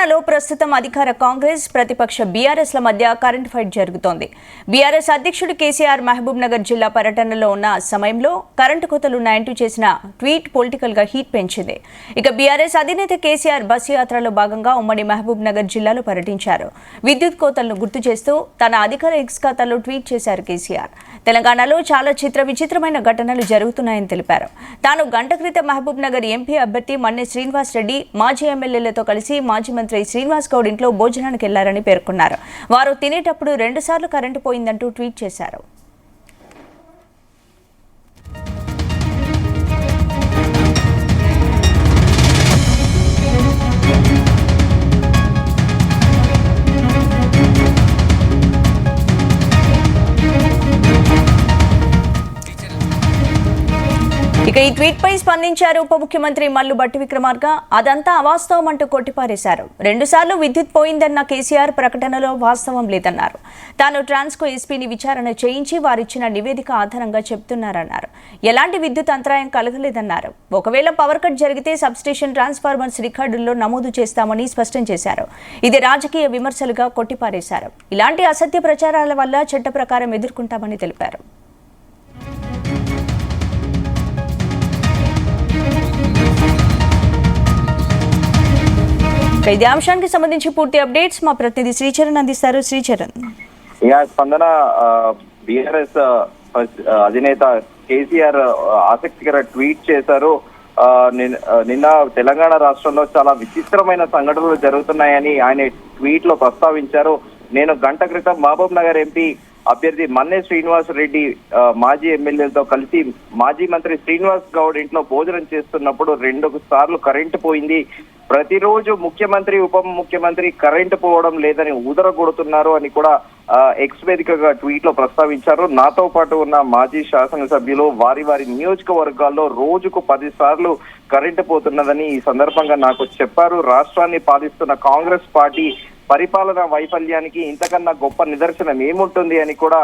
తెలంగాణలో ప్రస్తుతం అధికార కాంగ్రెస్ ప్రతిపక్ష బీఆర్ఎస్ ల మధ్య కరెంట్ ఫైట్ జరుగుతోంది. బీఆర్ఎస్ అధ్యక్షుడు కేసీఆర్ మహబూబ్ నగర్ జిల్లా పర్యటనలో ఉన్న సమయంలో కరెంటు కోతలున్నాయంటూ చేసిన ట్వీట్ పొలిటికల్ గా హీట్ పెంచింది. ఇక బీఆర్ఎస్ అధినేత కేసీఆర్ బస్సు యాత్రలో భాగంగా ఉమ్మడి మహబూబ్ నగర్ జిల్లాలో పర్యటించారు. విద్యుత్ కోతలను గుర్తు చేస్తూ తన అధికార ఎక్స్ ఖాతాలో ట్వీట్ చేశారు కేసీఆర్. తెలంగాణలో చాలా విచిత్రమైన ఘటనలు జరుగుతున్నాయని తెలిపారు. తాను గంట క్రితం మహబూబ్ నగర్ ఎంపీ అభ్యర్థి మన్నె శ్రీనివాస్ రెడ్డి మాజీ ఎమ్మెల్యేలతో కలిసి మాజీ మంత్రి శ్రీనివాస్ గౌడ్ ఇంట్లో భోజనానికి వెళ్లారని పేర్కొన్నారు. వారు తినేటప్పుడు 2 సార్లు కరెంటు పోయిందంటూ ట్వీట్ చేశారు. ఇక ఈ ట్వీట్ పై స్పందించారు ఉప ముఖ్యమంత్రి మల్లు భట్టి విక్రమార్క. అదంతా అవాస్తవం అంటూ కొట్టిపారేశారు. 2 సార్లు విద్యుత్ పోయిందన్న కేసీఆర్ ప్రకటనలో వాస్తవం లేదన్నారు. తాను ట్రాన్స్కో ఎస్పీని విచారణ చేయించి వారిచ్చిన నివేదిక ఆధారంగా చెప్తున్నారన్నారు. ఎలాంటి విద్యుత్ అంతరాయం కలగలేదన్నారు. ఒకవేళ పవర్ కట్ జరిగితే సబ్స్టేషన్ ట్రాన్స్ఫార్మర్స్ రికార్డుల్లో నమోదు చేస్తామని స్పష్టం చేశారు. ఇది రాజకీయ విమర్శలుగా కొట్టిపారేశారు. ఇలాంటి అసత్య ప్రచారాల వల్ల చట్ట ప్రకారం ఎదుర్కొంటామని తెలిపారు. ఇదే అంశానికి సంబంధించి పూర్తి అప్డేట్స్ మా ప్రతినిధి శ్రీచరణ్ అందిస్తారు. శ్రీచరణ్, స్పందన బీఆర్ఎస్ అధినేత కేసీఆర్ ఆసక్తికర ట్వీట్ చేశారు. నిన్న తెలంగాణ రాష్ట్రంలో చాలా విచిత్రమైన సంఘటనలు జరుగుతున్నాయని ఆయన ట్వీట్ లో ప్రస్తావించారు. నేను గంట క్రితం మహబూబ్ నగర్ ఎంపీ అభ్యర్థి మన్నె శ్రీనివాస్ రెడ్డి మాజీ ఎమ్మెల్యేలతో కలిసి మాజీ మంత్రి శ్రీనివాస్ గౌడ్ ఇంట్లో భోజనం చేస్తున్నప్పుడు 2 సార్లు కరెంటు పోయింది. ప్రతిరోజు ముఖ్యమంత్రి ఉప ముఖ్యమంత్రి కరెంటు పోవడం లేదని ఊదరగొడుతున్నారు అని కూడా ఎక్స్ వేదికగా ట్వీట్ లో ప్రస్తావించారు. నాతో పాటు ఉన్న మాజీ శాసనసభ్యులు వారి నియోజకవర్గాల్లో రోజుకు 10 సార్లు కరెంటు పోతున్నదని ఈ సందర్భంగా నాకు చెప్పారు. రాష్ట్రాన్ని పాలిస్తున్న కాంగ్రెస్ పార్టీ పరిపాలన వైఫల్యానికి ఇంతకన్నా గొప్ప నిదర్శనం ఏముంటుంది అని కూడా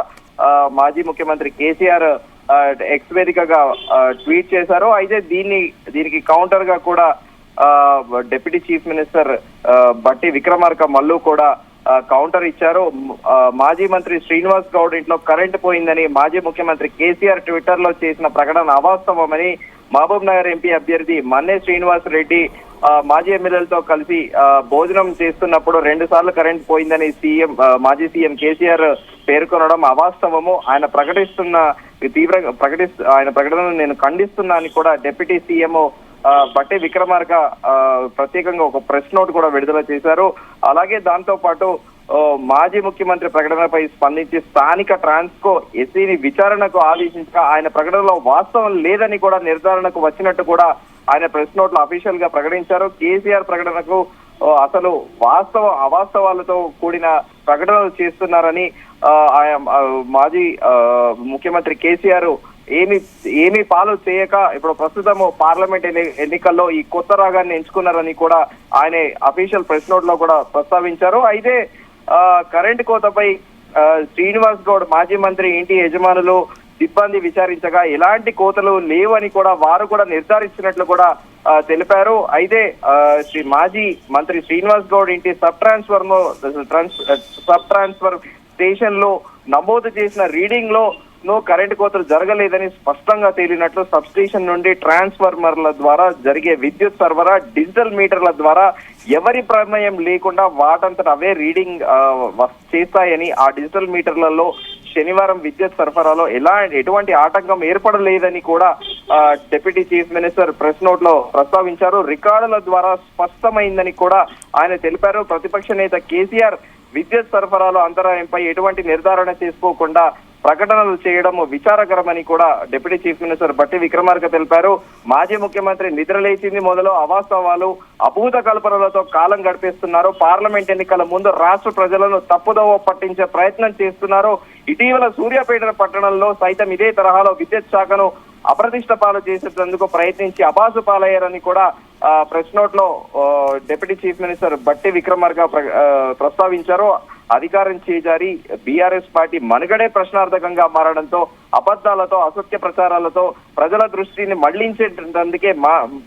మాజీ ముఖ్యమంత్రి కేసీఆర్ ఎక్స్ వేదికగా ట్వీట్ చేశారు. అయితే దీనికి కౌంటర్ గా కూడా deputy chief minister Bhatti Vikramarka Mallu కూడా కౌంటర్ ఇచ్చారు. మాజీ మంత్రి శ్రీనివాస్ గౌడ్ ఇంట్లో కరెంటు పోయిందని మాజీ ముఖ్యమంత్రి కేసీఆర్ ట్విట్టర్ లో చేసిన ప్రకటన అవాస్తవమని మహబూబ్ నగర్ ఎంపీ అభ్యర్థి మన్నె శ్రీనివాస్ రెడ్డి మాజీ ఎమ్మెల్యేలతో కలిసి భోజనం చేస్తున్నప్పుడు 2 సార్లు కరెంట్ పోయిందని మాజీ సీఎం కేసీఆర్ పేర్కొనడం అవాస్తవము. ఆయన ప్రకటనను నేను ఖండిస్తున్నా అని కూడా డిప్యూటీ సీఎం భట్టి విక్రమార్క ప్రత్యేకంగా ఒక ప్రెస్ నోట్ కూడా విడుదల చేశారు. అలాగే దాంతో పాటు మాజీ ముఖ్యమంత్రి ప్రకటనపై స్పందించి స్థానిక ట్రాన్స్కో ఎస్సీని విచారణకు ఆదేశించగా ఆయన ప్రకటనలో వాస్తవం లేదని కూడా నిర్ధారణకు వచ్చినట్టు కూడా ఆయన ప్రెస్ నోట్ లో అఫీషియల్ గా ప్రకటించారు. కేసీఆర్ ప్రకటనకు అసలు అవాస్తవాలతో కూడిన ప్రకటనలు చేస్తున్నారని మాజీ ముఖ్యమంత్రి కేసీఆర్ ఏమీ పాలు చేయక ఇప్పుడు ప్రస్తుతం పార్లమెంట్ ఎన్నికల్లో ఈ కొత్త రాగాన్ని ఎంచుకున్నారని కూడా ఆయన అఫీషియల్ ప్రెస్ నోట్ లో కూడా ప్రస్తావించారు. అయితే కరెంటు కోతపై శ్రీనివాస్ గౌడ్ మాజీ మంత్రి ఇంటి యజమానులు సిబ్బంది విచారించగా ఎలాంటి కోతలు లేవని కూడా వారు కూడా నిర్ధారించినట్లు కూడా తెలిపారు. అయితే మాజీ మంత్రి శ్రీనివాస్ గౌడ్ ఇంటి సబ్ ట్రాన్స్ఫర్ స్టేషన్ లో నమోదు చేసిన రీడింగ్ లో కరెంటు కోతలు జరగలేదని స్పష్టంగా తేలినట్లు సబ్ స్టేషన్ నుండి ట్రాన్స్ఫార్మర్ల ద్వారా జరిగే విద్యుత్ సరఫరా డిజిటల్ మీటర్ల ద్వారా ఎవరి ప్రమేయం లేకుండా వాటంతట అవే రీడింగ్ చేస్తాయని ఆ డిజిటల్ మీటర్లలో శనివారం విద్యుత్ సరఫరాలో ఎటువంటి ఆటంకం ఏర్పడలేదని కూడా deputy chief minister press note లో ప్రస్తావించారు. రికార్డుల ద్వారా స్పష్టమైందని కూడా ఆయన తెలిపారు. ప్రతిపక్ష నేత కేసీఆర్ విద్యుత్ సరఫరాలో అంతరాయంపై ఎటువంటి నిర్ధారణ చేసుకోకుండా ప్రకటనలు చేయడం విచారకరమని కూడా deputy chief minister Bhatti Vikramarka తెలిపారు. మాజీ ముఖ్యమంత్రి నిద్రలేచింది మొదలు అవాస్తవాలు అభూత కల్పనలతో కాలం గడిపేస్తున్నారు. పార్లమెంట్ ఎన్నికల ముందు రాష్ట్ర ప్రజలను తప్పుదోవ పట్టించే ప్రయత్నం చేస్తున్నారు. ఇటీవల సూర్యాపేట పట్టణంలో సైతం ఇదే తరహాలో విద్యుత్ శాఖను అప్రతిష్ట పాలు చేసేందుకు ప్రయత్నించి అబాసు పాలయ్యారని కూడా ప్రెస్ నోట్ లో deputy chief minister Bhatti Vikramarka ప్రస్తావించారు. అధికారం చేజారి బీఆర్ఎస్ పార్టీ మనుగడే ప్రశ్నార్థకంగా మారడంతో అబద్ధాలతో అసత్య ప్రచారాలతో ప్రజల దృష్టిని మళ్లించేందుకే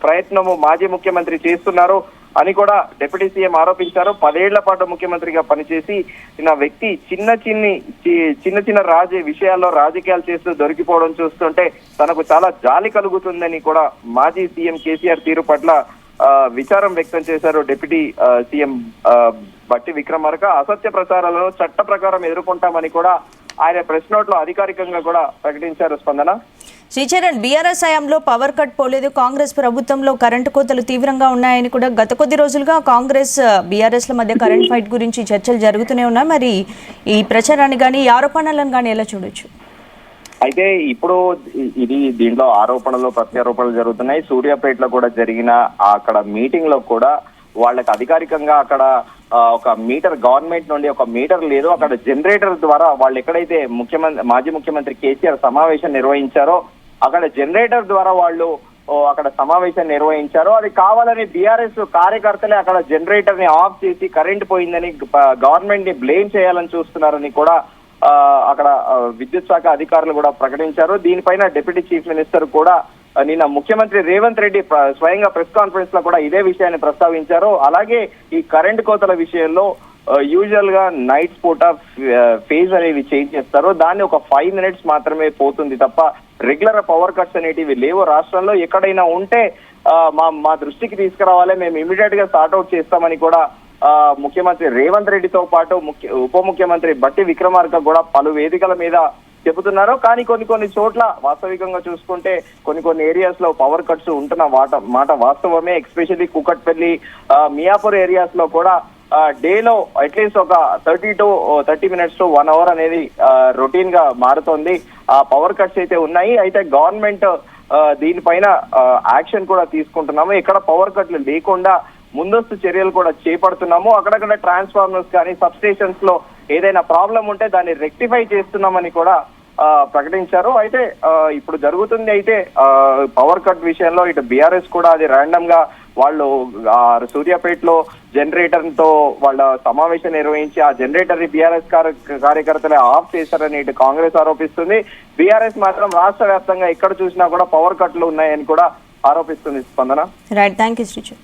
ప్రయత్నము మాజీ ముఖ్యమంత్రి చేస్తున్నారు. అని కూడా డిప్యూటీ సీఎం ఆరోపించారు. 10 ఏళ్ల పాటు ముఖ్యమంత్రిగా పనిచేసి నా వ్యక్తి చిన్న చిన్న విషయాల్లో రాజకీయాలు చేస్తూ దొరికిపోవడం చూస్తుంటే తనకు చాలా జాలి కలుగుతుందని కూడా మాజీ సీఎం కేసీఆర్ తీరు పట్ల విచారం వ్యక్తం చేశారు డిప్యూటీ సీఎం బట్టి విక్రమార్క. అసత్య ప్రచారాలను చట్ట ప్రకారం ఎదుర్కొంటామని కూడా ఆయన ప్రెస్ నోట్ లో అధికారికంగా కూడా ప్రకటించారు. స్పందన శ్రీచరణ్, బీఆర్ఎస్ హయాంలో పవర్ కట్ పోలేదు, కాంగ్రెస్ ప్రభుత్వంలో కరెంటు కోతలు తీవ్రంగా ఉన్నాయని కూడా గత కొద్ది రోజులుగా కాంగ్రెస్ బీఆర్ఎస్ల మధ్య కరెంట్ ఫైట్ గురించి చర్చలు జరుగుతూనే ఉన్నాయి. మరి ఈ ప్రచారాన్ని కానీ ఈ ఆరోపణలను కానీ ఎలా చూడొచ్చు? అయితే ఇప్పుడు దీంట్లో ఆరోపణలు ప్రత్యారోపణలు జరుగుతున్నాయి. సూర్యాపేటలో కూడా జరిగిన అక్కడ మీటింగ్ లో కూడా వాళ్ళకి అధికారికంగా అక్కడ ఒక మీటర్ గవర్నమెంట్ నుండి ఒక మీటర్ లేదు. అక్కడ జనరేటర్ ద్వారా వాళ్ళు ఎక్కడైతే మాజీ ముఖ్యమంత్రి కేసీఆర్ సమావేశం నిర్వహించారో అక్కడ జనరేటర్ ద్వారా వాళ్ళు అక్కడ సమావేశం నిర్వహించారు. అది కావాలని బీఆర్ఎస్ కార్యకర్తలే అక్కడ జనరేటర్ ని ఆఫ్ చేసి కరెంట్ పోయిందని గవర్నమెంట్ ని బ్లేమ్ చేయాలని చూస్తున్నారని కూడా అక్కడ విద్యుత్ శాఖ అధికారులు కూడా ప్రకటించారు. దీనిపైన డిప్యూటీ చీఫ్ మినిస్టర్ కూడా నిన్న ముఖ్యమంత్రి రేవంత్ రెడ్డి స్వయంగా ప్రెస్ కాన్ఫరెన్స్ లో కూడా ఇదే విషయాన్ని ప్రస్తావించారు. అలాగే ఈ కరెంట్ కోతల విషయంలో యూజువల్ గా నైట్ పూట ఫేజ్ అనేవి చేంజ్ చేస్తారు. దాన్ని ఒక 5 మినిట్స్ మాత్రమే పోతుంది తప్ప రెగ్యులర్ పవర్ కట్స్ అనేటివి లేవు. రాష్ట్రంలో ఎక్కడైనా ఉంటే మా దృష్టికి తీసుకురావాలి, మేము ఇమీడియట్ గా సార్ట్అవుట్ చేస్తామని కూడా ముఖ్యమంత్రి రేవంత్ రెడ్డితో పాటు ఉప ముఖ్యమంత్రి బట్టి విక్రమార్క కూడా పలు వేదికల మీద చెబుతున్నారు. కానీ కొన్ని చోట్ల వాస్తవికంగా చూసుకుంటే కొన్ని ఏరియాస్ లో పవర్ కట్స్ ఉంటున్న మాట వాస్తవమే. ఎస్పెషల్లీ కూకట్పల్లి, మియాపూర్ ఏరియాస్ లో కూడా డేలో అట్లీస్ట్ ఒక 30 మినిట్స్ టు 1 అవర్ అనేది రొటీన్ గా మారుతోంది. ఆ పవర్ కట్స్ అయితే ఉన్నాయి. అయితే గవర్నమెంట్ దీనిపైన యాక్షన్ కూడా తీసుకుంటున్నాము. ఎక్కడ పవర్ కట్లు లేకుండా ముందస్తు చర్యలు కూడా చేపడుతున్నాము. అక్కడక్కడ ట్రాన్స్ఫార్మర్స్ కానీ సబ్ స్టేషన్స్ లో ఏదైనా ప్రాబ్లం ఉంటే దాన్ని రెక్టిఫై చేస్తున్నామని కూడా ప్రకటించారు. అయితే ఇప్పుడు జరుగుతుంది అయితే పవర్ కట్ విషయంలో ఇటు బీఆర్ఎస్ కూడా అది ర్యాండమ్ గా వాళ్ళు సూర్యాపేటలో జనరేటర్ తో వాళ్ళ సమావేశం నిర్వహించి ఆ జనరేటర్ ని బీఆర్ఎస్ కార్యకర్తలే ఆఫ్ చేశారని ఇటు కాంగ్రెస్ ఆరోపిస్తుంది. బీఆర్ఎస్ మాత్రం రాష్ట్ర వ్యాప్తంగా ఎక్కడ చూసినా కూడా పవర్ కట్లు ఉన్నాయని కూడా ఆరోపిస్తుంది. స్పందన. Right, thank you Sricharan.